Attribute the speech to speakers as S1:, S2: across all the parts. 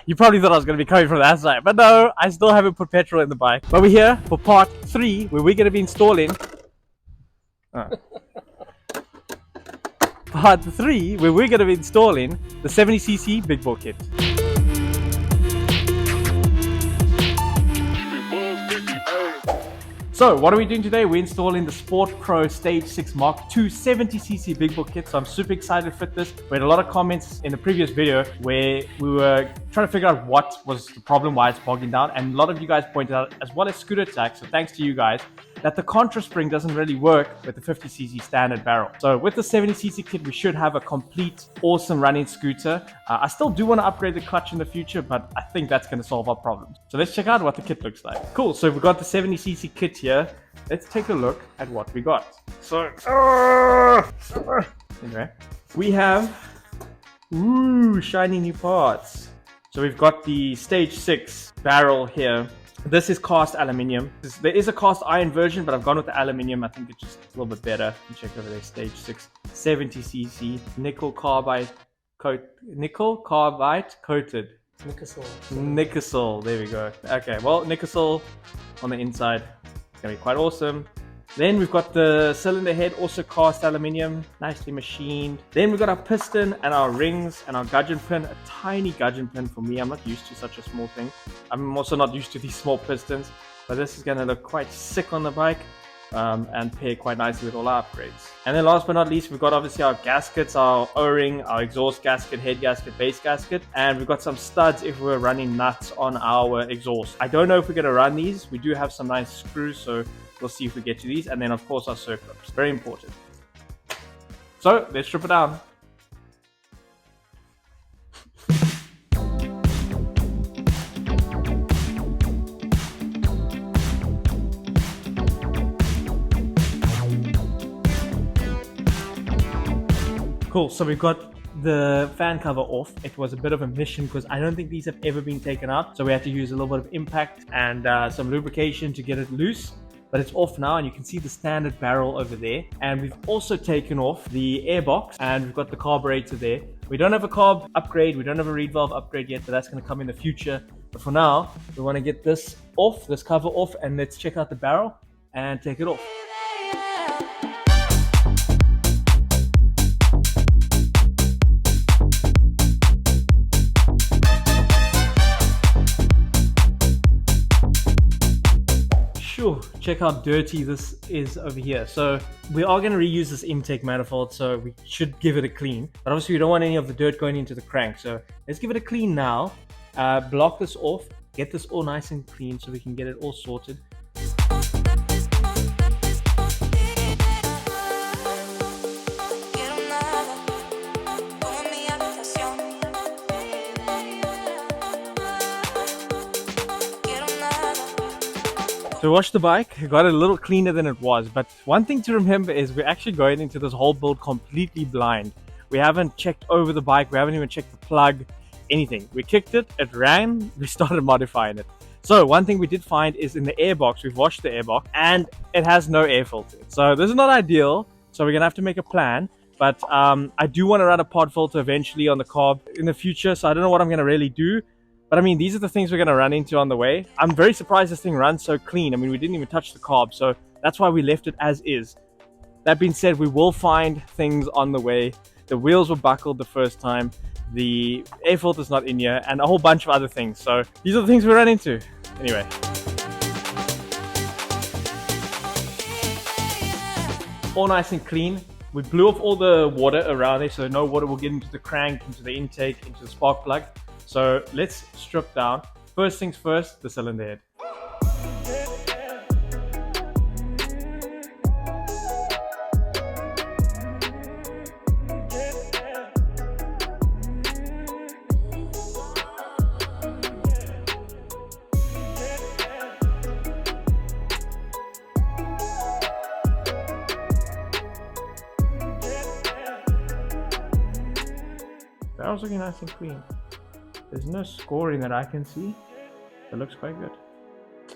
S1: You probably thought I was going to be coming from that side, but no, I still haven't put petrol in the bike. But we're here for part 3, where we're going to be installing part 3, where we're going to be installing the 70cc big bore kit. So what are we doing today? We're installing the Sport Pro Stage 6 Mark II 70cc big bore kit. So I'm super excited to fit this. We had a lot of comments in the previous video where we were trying to figure out what was the problem, why it's bogging down. And a lot of you guys pointed out, as well as Scooter Tech, so thanks to you guys, that the contra spring doesn't really work with the 50cc standard barrel. So with the 70cc kit, we should have a complete, awesome running scooter. I still do want to upgrade the clutch in the future, but I think that's going to solve our problems. So let's check out what the kit looks like. Cool, so we've got the 70cc kit here. Let's take a look at what we got. So, anyway, we have shiny new parts. So we've got the Stage 6 barrel here. This is cast aluminium. There is a cast iron version, but I've gone with the aluminium. I think it's just a little bit better. You check over there, Stage 6, 70cc, nickel carbide coated. Nickel, there we go. Okay, well, nickel on the inside. It's gonna be quite awesome. Then we've got the cylinder head, also cast aluminium, nicely machined. Then we've got our piston and our rings and our gudgeon pin, a tiny gudgeon pin for me. I'm not used to such a small thing. I'm also not used to these small pistons, but this is gonna look quite sick on the bike and pair quite nicely with all our upgrades. And then last but not least, we've got obviously our gaskets, our O-ring, our exhaust gasket, head gasket, base gasket, and we've got some studs if we're running nuts on our exhaust. I don't know if we're gonna run these. We do have some nice screws, so we'll see if we get to these. And then of course our circlips, very important. So let's strip it down. Cool, so we've got the fan cover off. It was a bit of a mission because I don't think these have ever been taken out. So we had to use a little bit of impact and some lubrication to get it loose. But it's off now, and you can see the standard barrel over there. And we've also taken off the airbox, and we've got the carburetor there. We don't have a carb upgrade, we don't have a reed valve upgrade yet, but that's going to come in the future. But for now, we want to get this off, this cover off, and let's check out the barrel and take it off. Check how dirty this is over here. So we are going to reuse this intake manifold, so we should give it a clean, but obviously we don't want any of the dirt going into the crank, so let's give it a clean now. Block this off, get this all nice and clean so we can get it all sorted. So we washed the bike, got it a little cleaner than it was, but one thing to remember is we're actually going into this whole build completely blind. We haven't checked over the bike, we haven't even checked the plug, anything. We kicked it, it ran, we started modifying it. So one thing we did find is in the airbox, we've washed the airbox and it has no air filter. So this is not ideal, so we're gonna have to make a plan. But I do want to run a pod filter eventually on the carb in the future, so I don't know what I'm gonna really do. But I mean, these are the things we're going to run into on the way. I'm very surprised this thing runs so clean. I mean, we didn't even touch the carb, so that's why we left it as is. That being said, we will find things on the way. The wheels were buckled the first time. The air filter's not in here, and a whole bunch of other things. So these are the things we run into. Anyway. All nice and clean. We blew off all the water around it, so no water will get into the crank, into the intake, into the spark plug. So let's strip down. First things first, the cylinder head. That was looking nice and clean. There's no scoring that I can see. It looks quite good.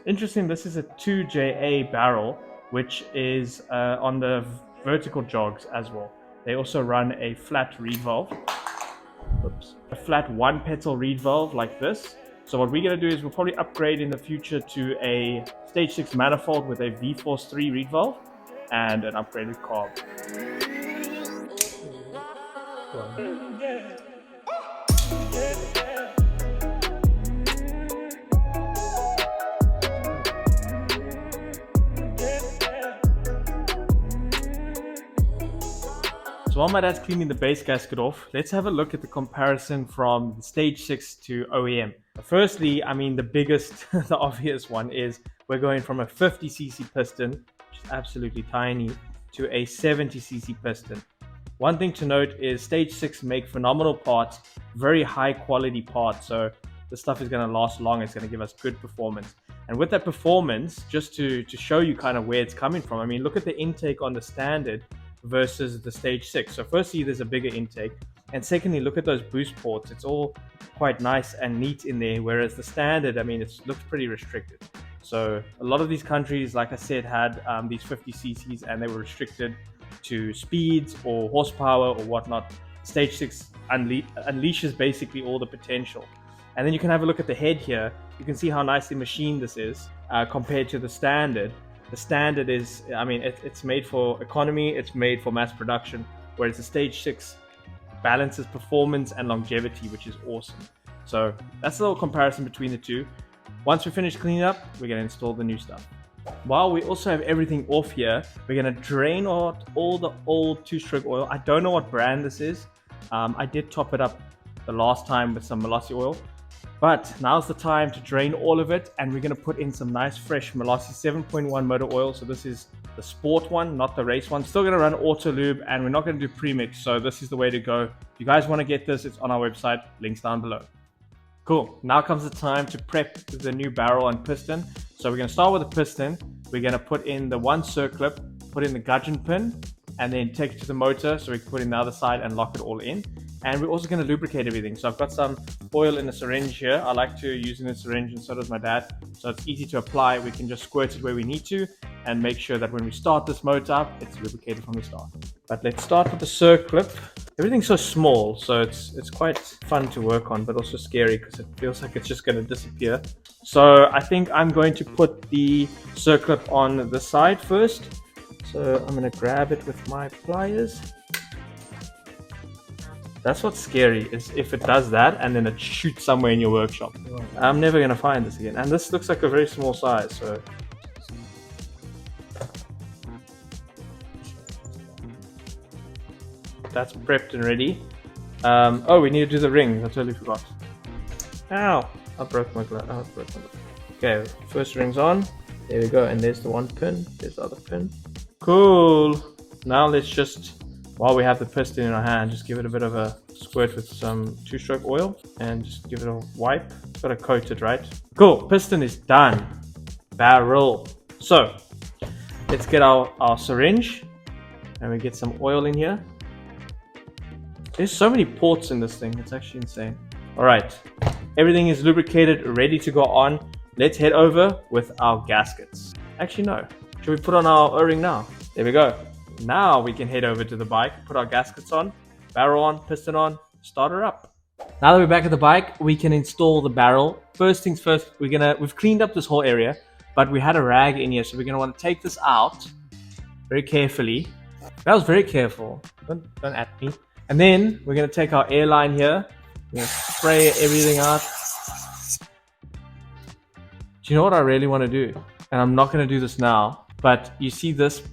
S1: Interesting, this is a 2JA barrel, which is on the vertical jogs as well. They also run a flat reed valve. oops, a flat one petal reed valve like this. So what we're going to do is we'll probably upgrade in the future to a stage 6 manifold with a V-Force 3 reed valve and an upgraded carb. So while my dad's cleaning the base gasket off, let's have a look at the comparison from stage 6 to OEM. Firstly, I mean, the biggest, the obvious one is we're going from a 50cc piston, which is absolutely tiny, to a 70cc piston. One thing to note is stage 6 make phenomenal parts, very high quality parts, so the stuff is going to last long, it's going to give us good performance. And with that performance, just to show you kind of where it's coming from, I mean, look at the intake on the standard versus the stage 6. So firstly, there's a bigger intake, and secondly, look at those boost ports. It's all quite nice and neat in there, whereas the standard, I mean, it looks pretty restricted. So a lot of these countries, like I said, had these 50cc's and they were restricted to speeds or horsepower or whatnot. Stage 6 unleashes basically all the potential. And then you can have a look at the head here. You can see how nicely machined this is compared to the standard. The standard is, I mean, it's made for economy, it's made for mass production, whereas the stage 6 balances performance and longevity, which is awesome. So that's a little comparison between the two. Once we finish cleaning up, we're going to install the new stuff. While we also have everything off here, we're going to drain out all the old two-stroke oil. I don't know what brand this is. I did top it up the last time with some Molossi oil. But now's the time to drain all of it, and we're going to put in some nice fresh Molossi 7.1 motor oil. So this is the sport one, not the race one. Still going to run auto lube, and we're not going to do premix. So this is the way to go. If you guys want to get this, it's on our website. Links down below. Cool. Now comes the time to prep the new barrel and piston. So we're going to start with the piston. We're going to put in the one circlip, put in the gudgeon pin, and then take it to the motor so we can put it in the other side and lock it all in. And we're also going to lubricate everything. So I've got some oil in a syringe here. I like to use in a syringe, and so does my dad. So it's easy to apply. We can just squirt it where we need to and make sure that when we start this motor up, it's lubricated from the start. But let's start with the circlip. Everything's so small, so it's quite fun to work on, but also scary because it feels like it's just going to disappear. So I think I'm going to put the circlip on the side first. So I'm going to grab it with my pliers. That's what's scary, is if it does that and then it shoots somewhere in your workshop. I'm never going to find this again. And this looks like a very small size, so. That's prepped and ready. Oh, we need to do the rings. I totally forgot. Ow! I broke my glove. Oh, I broke my glove. Okay, first ring's on. There we go. And there's the one pin. There's the other pin. Cool. Now let's just, while we have the piston in our hand, just give it a bit of a squirt with some two-stroke oil and just give it a wipe. Got to coat it, right? Cool. Piston is done. Barrel. So let's get our syringe and we get some oil in here. There's so many ports in this thing. It's actually insane. All right. Everything is lubricated, ready to go on. Let's head over with our gaskets. Actually, no. Should we put on our O-ring now? There we go. Now we can head over to the bike, put our gaskets on, barrel on, piston on, start her up. Now that we're back at the bike, we can install the barrel. First things first, we've cleaned up this whole area, but we had a rag in here, so we're gonna want to take this out very carefully. That was very careful. Don't at me. And then we're gonna take our airline here. We're gonna spray everything out. Do you know what I really want to do? And I'm not gonna do this now, but you see this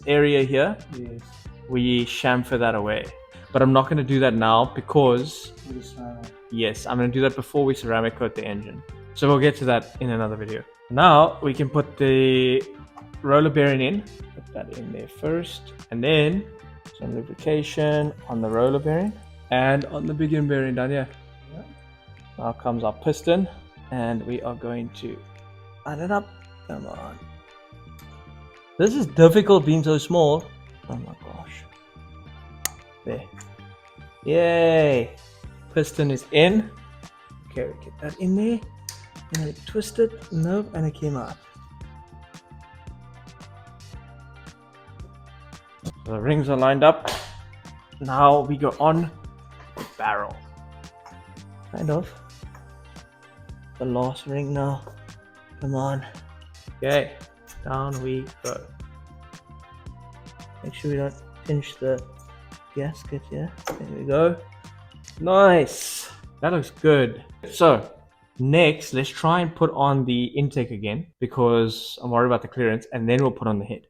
S1: area here? Yes. We chamfer that away. But I'm not gonna do that now because yes, I'm gonna do that before we ceramic coat the engine. So we'll get to that in another video. Now we can put the roller bearing in. Put that in there first, and then some lubrication on the roller bearing and on the big end bearing down here. Yeah. Now comes our piston, and we are going to line it up. Come on. This is difficult being so small. Oh my gosh. There. Yay! Piston is in. Okay, we get that in there. And I twist it. Nope, and it came out. So the rings are lined up. Now we go on the barrel. Kind of. The last ring now. Come on. Okay, down we go. Make sure we don't pinch the gasket here. There we go. Nice. That looks good. So next, let's try and put on the intake again because I'm worried about the clearance, and then we'll put on the head.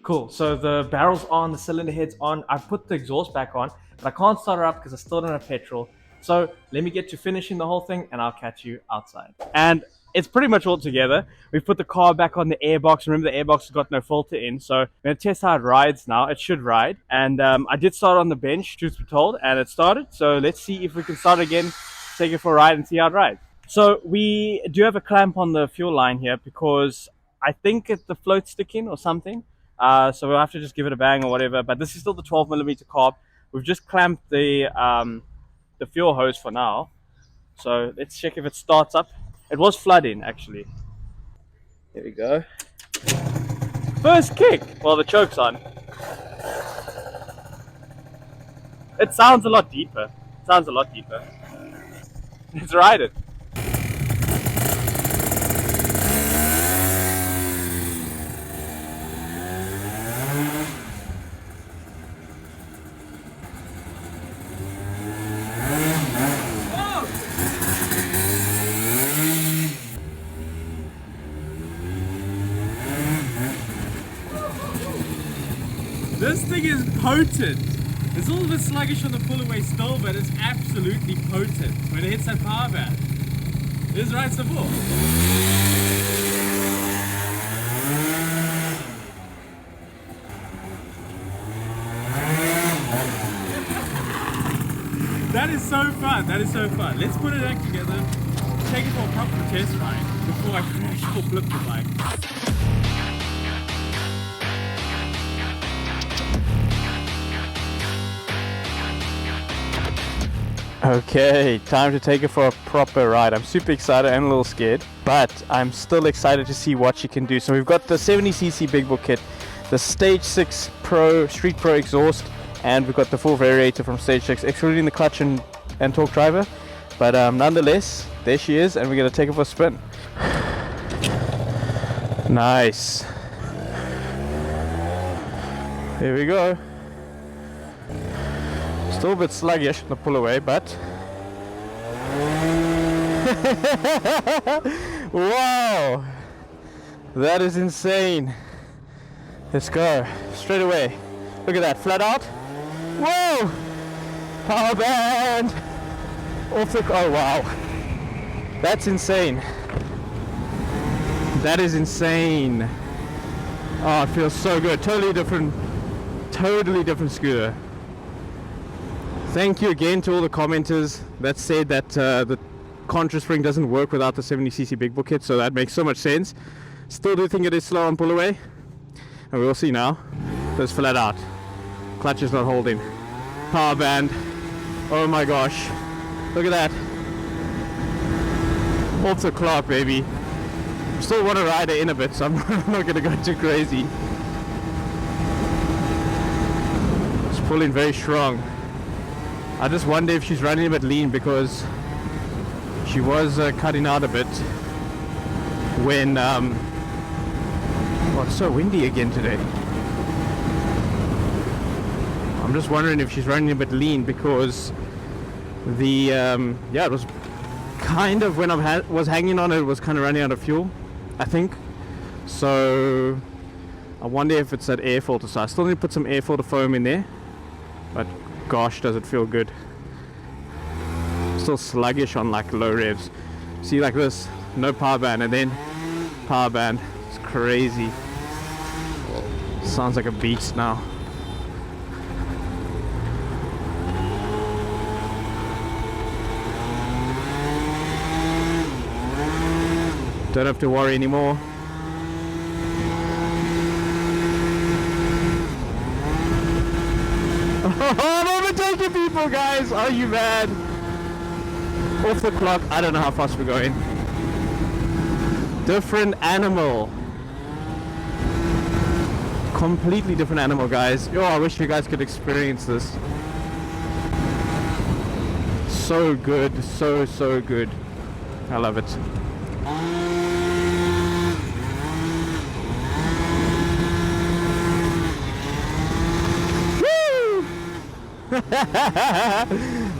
S1: Cool, so the barrel's on, the cylinder head's on. I've put the exhaust back on, but I can't start it up because I still don't have petrol. So let me get to finishing the whole thing and I'll catch you outside. And it's pretty much all together. We've put the car back on the airbox. Remember, the airbox has got no filter in, so I'm going to test how it rides now. It should ride. And I did start on the bench, truth be told, and it started. So let's see if we can start again, take it for a ride and see how it rides. So we do have a clamp on the fuel line here because I think the float's sticking or something. So we'll have to just give it a bang or whatever. But this is still the 12mm carb. We've just clamped the fuel hose for now. So let's check if it starts up. It was flooding actually. Here we go. First kick. Well, the choke's on. It sounds a lot deeper. Let's ride it. This thing is potent. It's a little bit sluggish on the pull away still, but it's absolutely potent when it hits that power band. This rides the ball. That is so fun. That is so fun. Let's put it back together, take it for a proper test ride before I crash or flip the bike. Okay, time to take it for a proper ride. I'm super excited and a little scared, but I'm still excited to see what she can do. So we've got the 70cc big book kit, the Stage 6 Pro Street Pro exhaust, and we've got the full variator from Stage 6, excluding the clutch and torque driver. But nonetheless, there she is, and we're going to take it for a spin. Nice. Here we go. Still a bit sluggish on the pull away, but wow, that is insane. Let's go straight away. Look at that, flat out. Whoa, power band off the, oh wow, that's insane. That is insane. Oh, it feels so good. Totally different scooter. Thank you again to all the commenters that said that the contra spring doesn't work without the 70cc big book kit, so that makes so much sense. Still do think it is slow on pull away, and we'll see now. Let's flat out. Clutch is not holding. Power band. Oh my gosh. Look at that. Also clock, baby. Still want to ride her in a bit, so I'm not going to go too crazy. It's pulling very strong. I just wonder if she's running a bit lean because she was cutting out a bit when oh, it's so windy again today. I'm just wondering if she's running a bit lean because Yeah, it was kind of, when I was hanging on it, was kind of running out of fuel, I think. So I wonder if it's that air filter. So I still need to put some air filter foam in there, but gosh, does it feel good. Still sluggish on like low revs. See, like this, no power band, and then power band. It's crazy. Sounds like a beast now. Don't have to worry anymore. Oh, I'm overtaking people, guys! Are you mad? Off the clock. I don't know how fast we're going. Different animal. Completely different animal, guys. Oh, I wish you guys could experience this. So good, so good. I love it.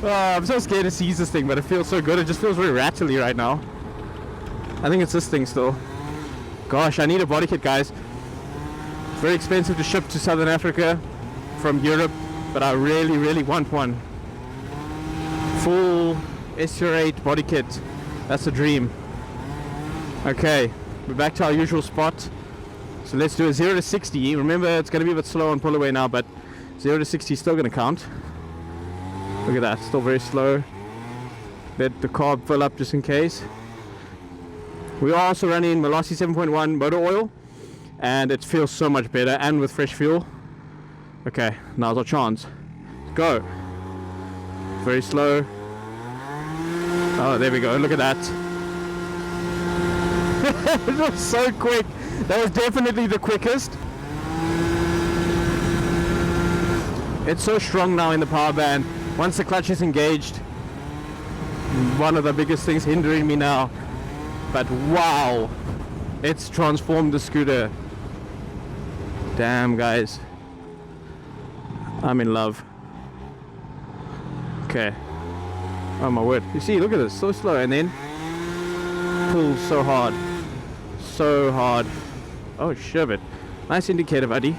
S1: Oh, I'm so scared to seize this thing, but it feels so good. It just feels very rattly right now. I think it's this thing still. Gosh, I need a body kit, guys. It's very expensive to ship to Southern Africa from Europe, but I really want one. Full SR8 body kit. That's a dream. Okay, we're back to our usual spot. So let's do a 0 to 60. Remember, it's going to be a bit slow on pull away now, but 0 to 60 is still going to count. Look at that, still very slow. Let the carb fill up just in case. We are also running Malasi 7.1 motor oil, and it feels so much better, and with fresh fuel. Okay, now's our chance. Go. Very slow. Oh, there we go. Look at that. It was so quick. That was definitely the quickest. It's so strong now in the power band. Once the clutch is engaged, one of the biggest things hindering me now. But wow, it's transformed the scooter. Damn, guys. I'm in love. Okay. Oh my word. You see, look at this. So slow, and then pulls so hard. So hard. Oh, shove it. Nice indicator, buddy.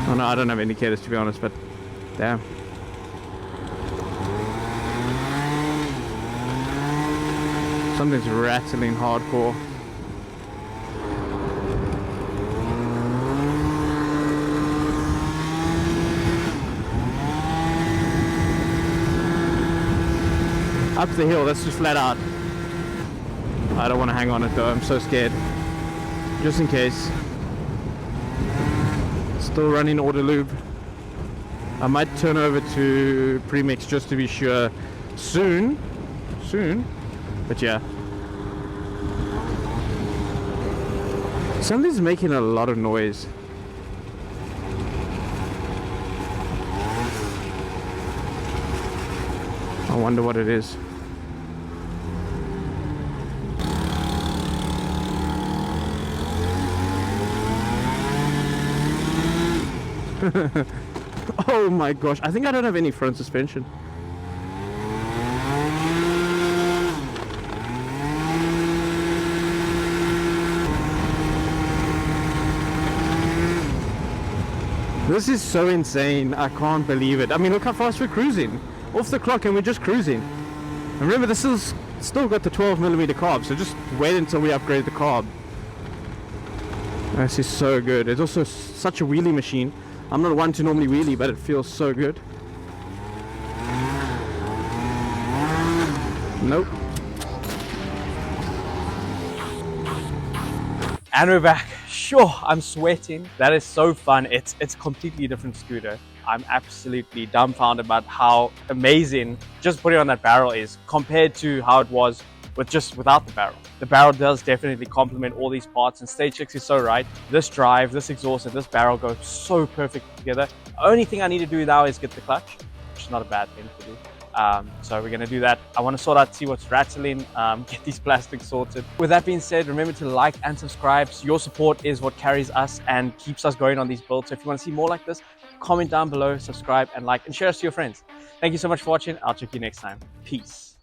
S1: Oh no, I don't have indicators, to be honest, but damn. Something's rattling hardcore. Up the hill, that's just flat out. I don't want to hang on it though, I'm so scared. Just in case. Still running auto lube. I might turn over to premix just to be sure soon. But yeah. Something's making a lot of noise. I wonder what it is. Oh my gosh, I think I don't have any front suspension. This is so insane, I can't believe it. I mean, look how fast we're cruising. Off the clock and we're just cruising. And remember, this is still got the 12mm carb, so just wait until we upgrade the carb. This is so good. It's also such a wheelie machine. I'm not one to normally wheelie, but it feels so good. Nope.
S2: And we're back. Sure, I'm sweating. That is so fun. It's a completely different scooter. I'm absolutely dumbfounded about how amazing just putting on that barrel is compared to how it was without the barrel. The barrel does definitely complement all these parts, and Stage 6 is so right. This drive, this exhaust, and this barrel go so perfect together. The only thing I need to do now is get the clutch, which is not a bad thing to do. So we're gonna do that. I want to sort out, see what's rattling, get these plastics sorted. With that being said, remember to like and subscribe. Your support is what carries us and keeps us going on these builds. So if you want to see more like this, comment down below, subscribe and like, and share us to your friends. Thank you so much for watching. I'll check you next time. Peace.